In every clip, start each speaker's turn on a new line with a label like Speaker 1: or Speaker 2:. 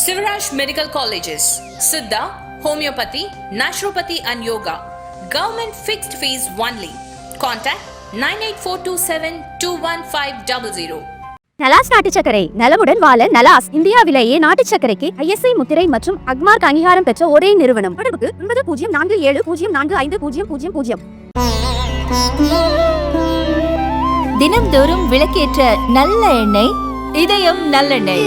Speaker 1: Sivaraj Medical Colleges, Siddha, Homeopathy, Naturopathy and Yoga. Government fixed fees only. Contact 98427-21500.
Speaker 2: Nalas நாட்டு சர்க்கரை நலமுடன் வாழ நலாஸ் இந்தியாவிலேயே நாட்டு சர்க்கரைக்கு ISI முத்திரை மற்றும் அக்மார்க் அங்கீகாரம் பெற்ற ஒரே நிறுவனம். தொடர்புக்கு 9047045000.
Speaker 3: தினம்தோறும் விளக்கேற்ற நல்ல எண்ணெய் இதயம் நல்லெண்ணெய்.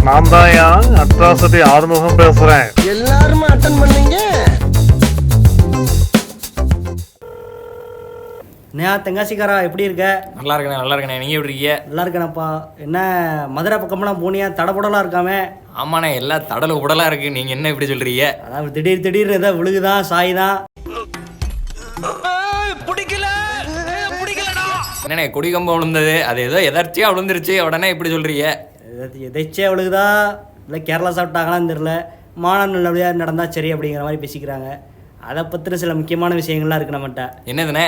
Speaker 4: நான் தான் அட்ராசிட்டி ஆறுமுகம் பேசுறேன்.
Speaker 5: எல்லாரும் அட்டன் பண்ணீங்க. தெங்காசிக்காரா எப்படி இருக்க?
Speaker 6: நல்லா இருக்கேண்ணே. நீங்கள் எப்படி இருக்கீங்க?
Speaker 5: நல்லா இருக்கேனப்பா. என்ன மதுரை பக்கம்லாம் போனியா? தடபுடலாம் இருக்காமே.
Speaker 6: ஆமாண்ணே, எல்லாம் தடல உடலாக இருக்குது. நீங்கள் என்ன இப்படி சொல்கிறீங்க?
Speaker 5: அதாவது திடீர்னு ஏதாவது விழுகுதான் சாய்தான்.
Speaker 6: என்னண்ணே கொடி கம்பம் விழுந்தது, அது ஏதோ எதர்ச்சியாக விழுந்துருச்சு, உடனே இப்படி சொல்கிறீங்க?
Speaker 5: எதாச்சியாக விழுகுதா இல்லை கேரளா சாப்பிட்டாங்களான்னு தெரில. மாநாடு நல்லபடியாக நடந்தால் சரி அப்படிங்கிற மாதிரி பேசிக்கிறாங்க. அதை பற்றின சில முக்கியமான விஷயங்கள்லாம் இருக்குது நம்மகிட்ட.
Speaker 6: என்னதுண்ணே?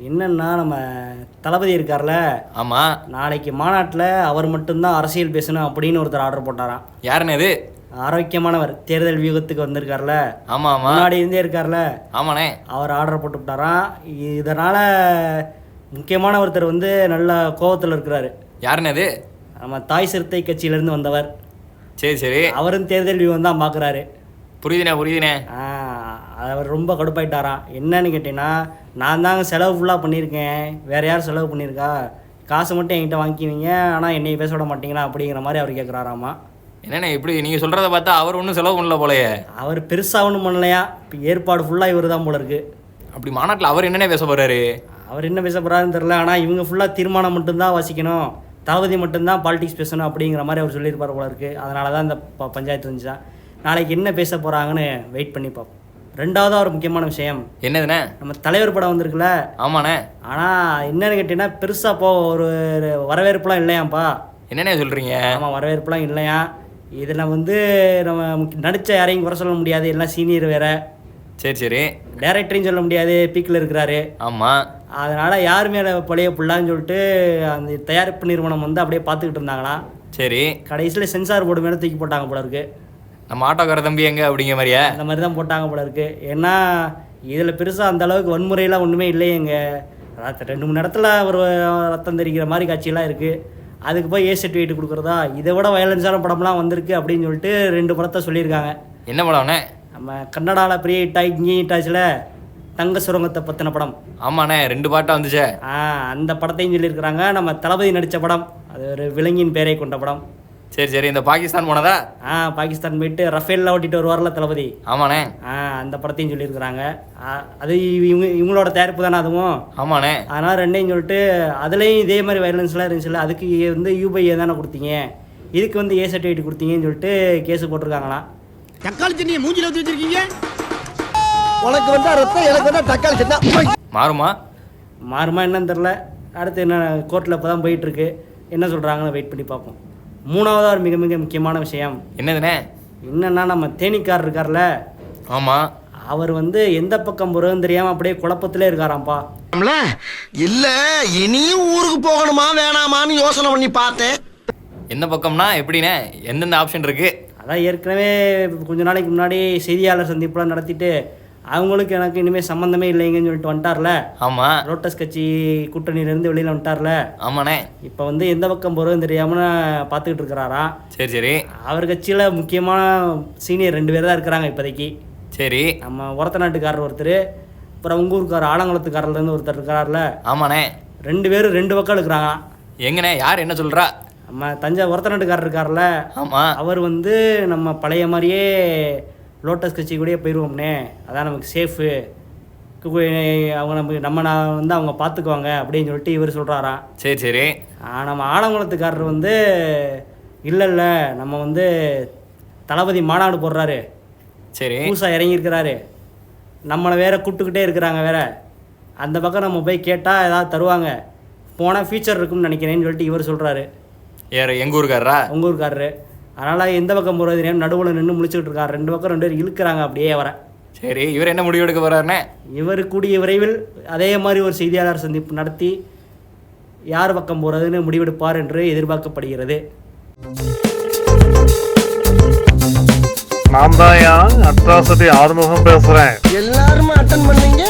Speaker 5: என்னன்னா நம்ம தளபதி இருக்கார்ல,
Speaker 6: ஆமாம்,
Speaker 5: நாளைக்கு மாநாட்டில் அவர் மட்டும்தான் அரசியல் பேசணும் அப்படின்னு ஒருத்தர் ஆர்டர் போட்டாராம்.
Speaker 6: யாருண்ணே இது?
Speaker 5: ஆரோக்கியமானவர், தேர்தல் வியூகத்துக்கு வந்திருக்கார்ல,
Speaker 6: ஆமாம்
Speaker 5: முன்னாடி இருந்தே இருக்கார்ல,
Speaker 6: ஆமாண்ணே,
Speaker 5: அவர் ஆர்டர் போட்டு விட்டாராம். இதனால் முக்கியமான ஒருத்தர் வந்து நல்ல கோபத்தில் இருக்கிறாரு.
Speaker 6: யாருண்ணே இது?
Speaker 5: நம்ம தாய் சிறுத்தை கட்சியிலேருந்து வந்தவர்.
Speaker 6: சரி,
Speaker 5: அவரும் தேர்தல் வியூகம் தான் பார்க்குறாரு.
Speaker 6: புரியுதுண்ணே.
Speaker 5: அவர் ரொம்ப கடுப்பாயிட்டாராம். என்னன்னு கேட்டீங்கன்னா, நான் தாங்க செலவு ஃபுல்லாக பண்ணியிருக்கேன், வேறு யார் செலவு பண்ணியிருக்கா, காசு மட்டும் என்கிட்ட வாங்கிக்குவீங்க, ஆனால் என்னை பேச விட மாட்டீங்களா அப்படிங்கிற மாதிரி அவர் கேட்குறாராமா.
Speaker 6: என்னண்ணே இப்படி நீங்கள் சொல்கிறத பார்த்தா அவர் ஒன்றும் செலவு பண்ணல போலையே.
Speaker 5: அவர் பெருசாக ஒன்றும் பண்ணலையா, இப்போ ஏற்பாடு ஃபுல்லாக இவர் தான் போல இருக்கு.
Speaker 6: அப்படி மாநாட்டில் அவர் என்னென்ன பேச போகிறாரு?
Speaker 5: அவர் என்ன பேச போகிறாருன்னு தெரில. ஆனால் இவங்க ஃபுல்லாக தீர்மானம் மட்டும்தான் வாசிக்கணும், தளபதி மட்டும்தான் பாலிடிக்ஸ் பேசணும் அப்படிங்கிற மாதிரி அவர் சொல்லியிருப்பார் போல இருக்குது. அதனால தான் இந்த பஞ்சாயத்து இருந்துச்சா. நாளைக்கு என்ன பேச போகிறாங்கன்னு வெயிட் பண்ணி பார்ப்போம். ரெண்டாவதாக ஒரு முக்கியமான விஷயம்.
Speaker 6: என்னதுண்ணே?
Speaker 5: நம்ம தலைவர் படம் வந்திருக்குல்ல.
Speaker 6: ஆமாண்ணே.
Speaker 5: ஆனால் என்னன்னு கேட்டிங்கன்னா, பெருசாக ஒரு வரவேற்புலாம் இல்லையாம்ப்பா.
Speaker 6: என்னண்ணே சொல்கிறீங்க?
Speaker 5: ஆமாம், வரவேற்புலாம் இல்லையா. இதில் வந்து நம்ம நடித்த யாரையும் குறை சொல்ல முடியாது, எல்லாம் சீனியர் வேறு.
Speaker 6: சரி,
Speaker 5: டைரக்டரையும் சொல்ல முடியாது, பீக்கில் இருக்கிறாரு.
Speaker 6: ஆமாம்,
Speaker 5: அதனால் யார் மேலே பழைய பிள்ளான்னு சொல்லிட்டு அந்த தயாரிப்பு நிறுவனம் வந்து அப்படியே பார்த்துக்கிட்டு இருந்தாங்களாம்.
Speaker 6: சரி,
Speaker 5: கடைசியில் சென்சார் போர்டு மேலே தூக்கி போட்டாங்க போல இருக்கு.
Speaker 6: நம்ம ஆட்டோக்கார தம்பி எங்கே அப்படிங்கிற மாதிரியா? அந்த
Speaker 5: மாதிரி தான் போட்டாங்க போல இருக்கு. ஏன்னா இதில் பெருசாக அந்த அளவுக்கு வன்முறையெல்லாம் ஒன்றுமே இல்லையேங்க. 2-3 இடத்துல ஒரு ரத்தம் தெரிக்கிற மாதிரி காட்சியெல்லாம் இருக்குது. அதுக்கு போய் ஏ சர்டிஃபிகேட் கொடுக்குறதா? இதை விட வயலன்ஸான படம்லாம் வந்திருக்கு அப்படின்னு சொல்லிட்டு 2 படத்தை சொல்லியிருக்காங்க.
Speaker 6: என்ன படம்ண்ணே?
Speaker 5: நம்ம கன்னடாவில் பெரிய ஹிட்டாய் இங்கே ஹிட்டாச்சில் தங்க சுரங்கத்தை பற்றின படம்.
Speaker 6: ஆமாண்ணே, 2 பாட்டாக வந்துச்சே.
Speaker 5: அந்த படத்தையும் சொல்லியிருக்கிறாங்க. நம்ம தளபதி நடித்த படம், அது ஒரு விலங்கின் பேரை கொண்ட படம்.
Speaker 6: சரி, இந்த பாகிஸ்தான் போனதா?
Speaker 5: பாகிஸ்தான் போயிட்டு ரஃபேலில் ஓட்டிட்டு வருவார்ல தளபதி.
Speaker 6: ஆமாண்ணே.
Speaker 5: அந்த படத்தையும் சொல்லியிருக்கிறாங்க. அது இவங்களோட தயாரிப்பு தானே அதுவும்.
Speaker 6: ஆமாண்ணே.
Speaker 5: அதனால் ரெண்டையும் சொல்லிட்டு அதுலேயும் இதே மாதிரி வயலன்ஸ்லாம் இருந்துச்சுல்ல, அதுக்கு வந்து யூபிஐ தானே கொடுத்தீங்க, இதுக்கு வந்து ஏ சர்டிஃபிகேட் கொடுத்தீங்கன்னு சொல்லிட்டு கேஸ் போட்டிருக்காங்களாம்.
Speaker 7: தக்காளி சட்னியை மூஞ்சில ஊற்றி வச்சிருக்கீங்க. உனக்கு வந்தா ரத்தம், எனக்கு வந்தா தக்காளி சட்னி.
Speaker 5: மாறுமா என்னன்னு தெரில. அடுத்து என்ன கோர்ட்டில் இப்போ தான் போயிட்டுருக்கு, என்ன சொல்கிறாங்கன்னு வெயிட் பண்ணி பார்ப்போம். மூணாவதாக ஒரு மிக மிக முக்கியமான விஷயம்.
Speaker 6: என்னதுண்ணே?
Speaker 5: என்னன்னா, நம்ம தேனிக்கார் இருக்கார்ல,
Speaker 6: ஆமாம்,
Speaker 5: அவர் வந்து எந்த பக்கம் போகிறதுன்னு தெரியாமல் அப்படியே குழப்பத்திலே இருக்காராம்ப்பா.
Speaker 7: இல்லை, இனியும் ஊருக்கு போகணுமா வேணாமான்னு யோசனை பண்ணி பார்த்தேன்.
Speaker 6: எந்த பக்கம்னா எப்படிண்ணே? எந்தெந்த ஆப்ஷன் இருக்குது?
Speaker 5: அதான் ஏற்கனவே கொஞ்ச நாளைக்கு முன்னாடி செய்தியாளர் சந்திப்புலாம் நடத்திட்டு அவங்களுக்கு எனக்கு இனிமேல் சம்மந்தமே இல்லைங்கன்னு சொல்லிட்டு வந்துட்டார்ல.
Speaker 6: ஆமாம்,
Speaker 5: லோட்டஸ் கட்சி கூட்டணியிலேருந்து வெளியில் வந்துட்டார்ல.
Speaker 6: ஆமாண்ணே.
Speaker 5: இப்போ வந்து எந்த பக்கம் போகிறதுன்னு தெரியாமல் பார்த்துக்கிட்டு இருக்கிறாராம்.
Speaker 6: சரி,
Speaker 5: அவர் கட்சியில் முக்கியமான சீனியர் 2 பேர் தான் இருக்கிறாங்க இப்போதைக்கு.
Speaker 6: சரி,
Speaker 5: நம்ம ஒரத்த நாட்டுக்காரர் ஒருத்தர், அப்புறம் உங்கள் ஊருக்காரர் ஆலங்குளத்துக்காரர்லேருந்து ஒருத்தர் இருக்கிறார்ல.
Speaker 6: ஆமாண்ணே.
Speaker 5: 2 பேரும் 2 பக்கம் இருக்கிறாங்க.
Speaker 6: எங்கண்ணே? யார் என்ன சொல்கிறா?
Speaker 5: நம்ம தஞ்சை ஒரத்த நாட்டுக்காரர் இருக்கார்ல.
Speaker 6: ஆமாம்,
Speaker 5: அவர் வந்து நம்ம பழைய மாதிரியே லோட்டஸ் கட்சி கூடயே போயிடுவோம்னே, அதான் நமக்கு சேஃபு, அவங்க நம்ம வந்து அவங்க பார்த்துக்குவாங்க அப்படின்னு சொல்லிட்டு இவர் சொல்கிறாராம்.
Speaker 6: சரி,
Speaker 5: நம்ம ஆலங்குளத்துக்காரர் வந்து இல்லை நம்ம வந்து தளபதி மாநாடு போடுறாரு,
Speaker 6: சரி,
Speaker 5: புதுசாக இறங்கியிருக்கிறாரு, நம்மளை வேற கூப்பிட்டுக்கிட்டே இருக்கிறாங்க வேற, அந்த பக்கம் நம்ம போய் கேட்டால் ஏதாவது தருவாங்க, போனால் ஃபியூச்சர் இருக்கும்னு நினைக்கிறேன்னு சொல்லிட்டு இவர் சொல்கிறாரு.
Speaker 6: யார்? எங்கள் ஊருக்காரரா?
Speaker 5: உங்கள் ஊருக்காரரு. அதனால் எந்த பக்கம் போகிறது நடுவில் நின்று முழிச்சுக்கிட்டு இருக்காரு. 2 பக்கம் 2 பேர் இழுக்கிறாங்க அப்படியே வர.
Speaker 6: சரி, இவர் என்ன முடிவு எடுக்க போகிறாருண்ணே?
Speaker 5: இவர் கூடிய விரைவில் அதே மாதிரி ஒரு செய்தியாளர் சந்திப்பு நடத்தி யார் பக்கம் போகிறதுன்னு முடிவெடுப்பார் என்று எதிர்பார்க்கப்படுகிறது.
Speaker 4: நான் தான் அட்ராசிட்டி ஆறுமுகம் பேசுறேன்.
Speaker 7: எல்லாருமே அட்டன் பண்ணீங்க.